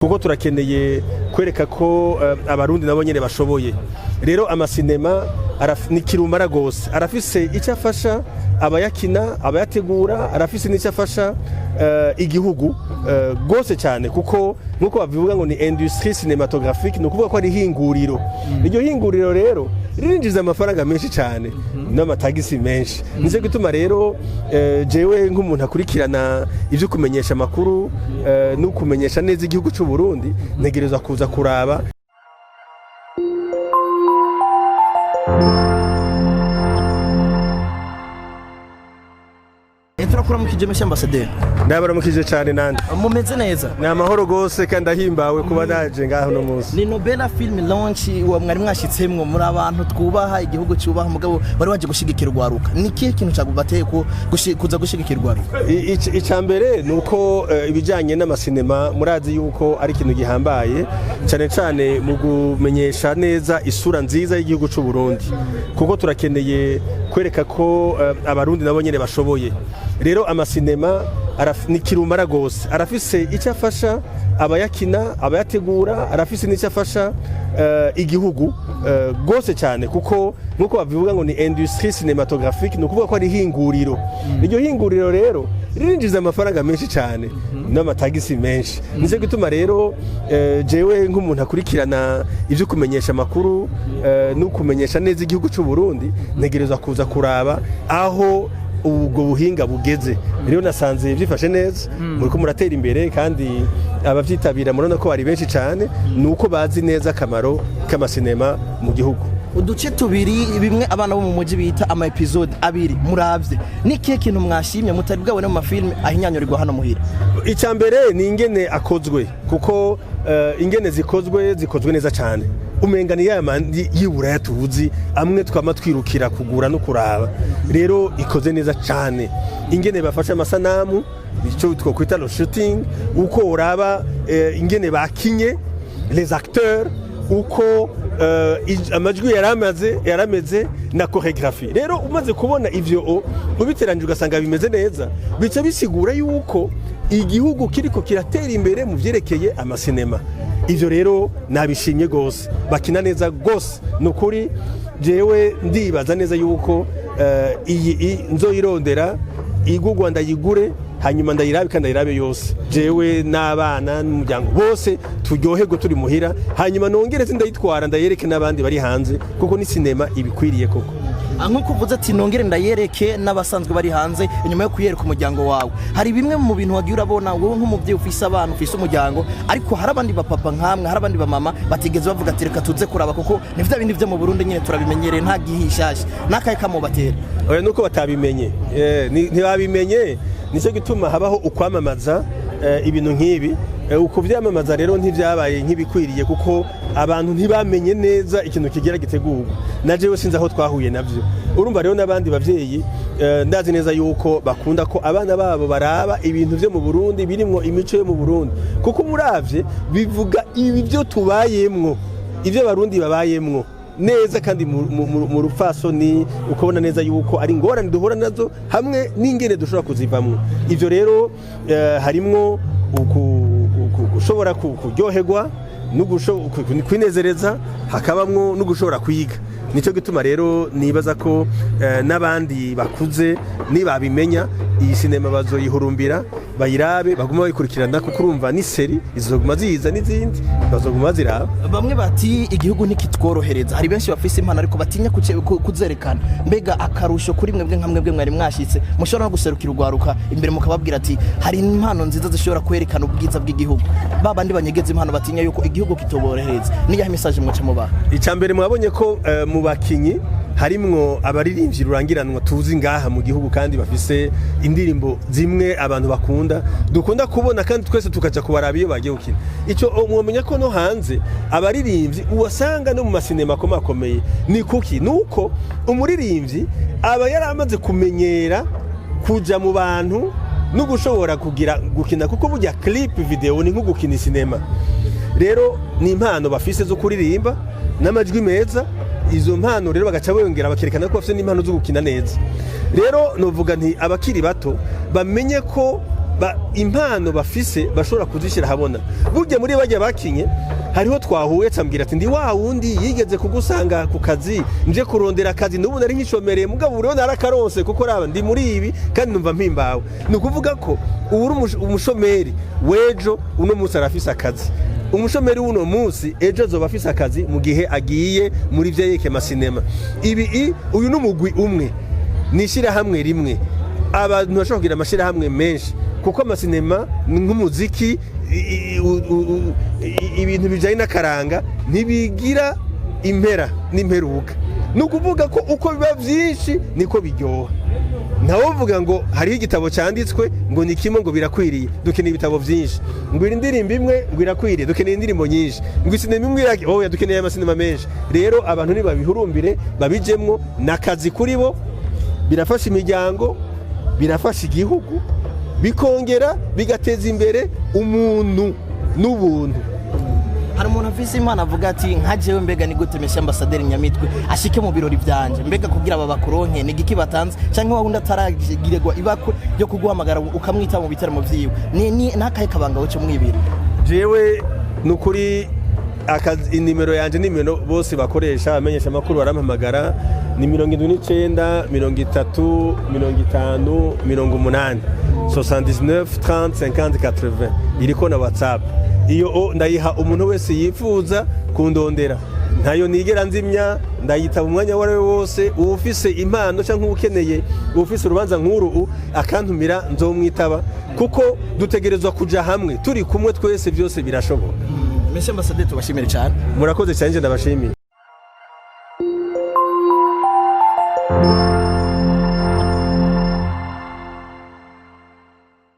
kuko turakeneye kwereka ko abarundi nabo nyene bashoboye. Rero amasinema ni kirumara gose, arafise icyo afasha abayakina, abayategura, arafise n'icyo afasha igihugu gose cyane, kuko nkuko bavuga ngo ni industrie cinématographique, no kuvuga ko ari hinguriro. Iryo hinguriro rero ririnjiza amafaranga menshi cyane n'amatagisi menshi. Nize gutuma rero jewe nk'umuntu akurikirana ivyo kumenyesha makuru no kumenyesha neza igihugu cy'u Burundi, ntegerezwa kuza kuraba Turakuramukiye mesha Ambassadeur. Ndabaramukije cyane nande. Mumeze neza. Ni amahoro gose kandi ahimbawe kuba naje ngaho no munsi. Ni Nobel film launch wa mwari mwashitsemwo muri abantu twubaha igihugu cyubaha mugabo bari waje gushigikira urwaruka. Ni kihe kintu cyagubateye ko kuza gushigikira urwaruka? Icambere nuko ibijanye n'amasinema murazi yuko ari ikintu gihambaye cyane cyane mu kumenyesha neza isura nziza y'igihugu cy'u Burundi, kuko turakeneye kwereka ko abarundi nabo nyene bashoboye. Rero amasinema ni kirumara gose, arafise icyo afasha abayakina, abayategura, arafise n'icyo afasha igihugu gose cyane, kuko nkuko bavuga ngo ni industrie cinématographique, no kuvuga ko ari hinguriro. Iryo hinguriro rero ririnjiza amafaranga menshi cyane n'amatagisi menshi. Nize gutuma rero jewe nk'umuntu akurikirana ivyo kumenyesha makuru no kumenyesha neza igihugu cy'u Burundi, ntegerezwa kuza kuraba aho ubwo buhinga bugeze. Rero nasanze byifashe neza, muri ko muratera imbere kandi abavyitabira murona ko bari benshi cyane, nuko bazi neza akamaro k'amasinema mu gihugu. Uduce tubiri bimwe abana bo mu muji bita ama episode abiri muravye, ni kihe kintu mwashimye mutari bwabone mu mafilme ahinyanyorirwa hano muhira? Icambere ni ingene akozwe, kuko ingene zikozwe neza cyane. Umenga ni yamandi yibura yatuzi amwe twama twirukira kugura no kuraba. Rero ikoze neza cyane, ingene bafasha amasanamu ico twokwita lo shooting, uko uraba ingene bakinye les acteurs, uko amajwi yarameze na choreography. Rero umaze kubona ivyo ubiteranje ugasanga bimeze neza, bica bisigura yuko igihugu kiriko kiratera imbere mu vyerekeye amasinema. Ivyo rero nabishimye gose, bakina neza gose. Nukuri jewe ndibaza neza yuko iyi nzoyirondera igugwa ndayigure, hanyuma ndayirabe kandi ndayirabe yose, jewe n'abana n'umuryango bose turyoherwe turi muhira, hanyuma nongereze ndayitwara ndayereke n'abandi bari hanze, kuko ni sinema ibikwiriye koko. Nkuko uvuze ati nongere ndayereke n'abasanzwe bari hanze inyuma yo kuyereka umuryango wawe. Hari bimwe mu bintu wagiye urabona wowe nk'umuvyeyi ufise abantu ufise umuryango, ariko hari abandi bapapa nkamwe, hari abandi bamama batigeze bavuga ati reka tuze kuraba, kuko nivyo bindi vyo mu Burundi nyene turabimenyereye nta gihishashe. Nakaye kamubatera oya nuko batabimenye, ntibabimenye. Nico gituma habaho ukwamamaza ibintu nk'ibi. Uko vyamamaza rero ntivyabaye nk'ibikwiriye, kuko abantu ntibamenye neza ikintu kigera gitegurwa. Najewe sinzi aho twahuye navyo. Urumva rero n'abandi bavyeyi ndazi neza yuko bakunda ko abana babo baraba ibintu vyo mu Burundi birimwo imico yo mu Burundi, kuko muravye bivuga ibi vyo tubayemwo, ivyo abarundi babayemwo neza, kandi mu rupfasoni ukabona neza yuko ari ingorane duhura nazo hamwe n'ingene dushobora kuzivamwo. Ivyo rero harimwo ushobora kuryoherwa no kwinezereza, hakabamwo no gushobora kwiga. Nico gituma rero nibaza ko n'abandi bakuze nibabimenya iyi sinema bazoyihurumbira, bayirabe, baguma bayikurikirana, kuko urumva ni seri izoguma ziza n'izindi bazoguma ziraba. Bamwe bati igihugu ntikitworohereza, hari benshi bafise impano ariko batinya kuzerekana. Mbega akarusho kuri mwebwe nkamwebwe mwari mwashitse mushobora no guserukira urwaruka imbere mukababwira ati hari impano nziza zishobora kwerekana ubwiza bw'igihugu, babandi banyegeza impano batinya yuko igihugu kitoborohereza. Niya message mwaca mubaha? Icambere mwabonye ko mu bakinyi harimwo abaririmbyi rurangiranwa tuzi ngaha mu gihugu, kandi bafise indirimbo zimwe abantu dukunda kubona, kandi twese tukaja kubaraba iyo bagiye gukina. Ico mwomenya ko no hanze abaririmbyi uwasanga no mu masinema akomeye. Ni kuki? Nuko umuririmbyi aba yaramaze kumenyera kuja mu bantu no gushobora gukina, kuko burya clip video ni nko gukina sinema. Rero ni impano bafise zo kuririmba n'amajwi meza. Izo mpano rero bagaca bongera bakerekana ko bafite n'impano zo gukina neza. Rero novuga nti abakiri bato bamenye ko impano bafise bashobora kuzishyira habona. Burya muri bajya bakinye hariho twahuye cambwira ati ndi wa wundi yigeze kugusanga ku kazi nje kurondera akazi n'ubu nari nkishomereye mugabo uriho narakaronse kuko raba ndi muri ibi kandi numva mpimbawe. Ni ukuvuga ko uri umushomeri wejo uno munsi arafise akazi, umushomeri w'uno munsi ejo azoba afise akazi mu gihe agiye muri vyeyeke masinema. Ibi uyu n'umugwi umwe nishira hamwe rimwe, abantu bashobora kugira amashira hamwe menshi kuko amasinema nk'umuziki ibintu bijanye n'akaranga ntibigira impera n'imperuka. Ni ukuvuga ko uko biba vyinshi niko biryoha. Ntawovuga ngo hariho igitabo cyanditswe ngo ni kimwe ngo birakwiriye, dukeneye ibitabo vyinshi. Ngo indirimbo imwe ngo irakwiriye, dukeneye indirimbo nyinshi. Ngo isinema imwe oya dukeneye amasinema menshi. Rero abantu ni babihurumbire babijemwo, nakazi kuri bo, birafasha imiryango, birafasha igihugu, bikongera bigateza imbere umuntu n'ubuntu. Hari umuntu afise imana avuga ati nka jewe mbega ni gute mesha Ambassadeur Nyamitwe ashike mu birori byanje mbega kugira aba bakuronke ni giki batanze canke wahundi ataragiregwa ibako yo kuguhamagara ukamwita mu bitaramo vyiwe ni nakaye kabanga cyo mwibira. Jewe nukuri inimero yanje nimero bose bakoresha amenyesha makuru barampamagara ni 79 30 50 80 79 30 50 80 iriko na WhatsApp. Iyo ndayiha umuntu wese yifuza kundondera, ntayo nigera nzimya, ndayitaba umwanya wari wose. Ufise impano cyangwa ukeneye ufise urubanza nkuru akantumira nzomwitaba kuko dutegerezwa kuja hamwe turi kumwe twese byose birashoboka. Monsieur Ambassadeur tubashimire cyane. Murakoze cyane ndabashimiye.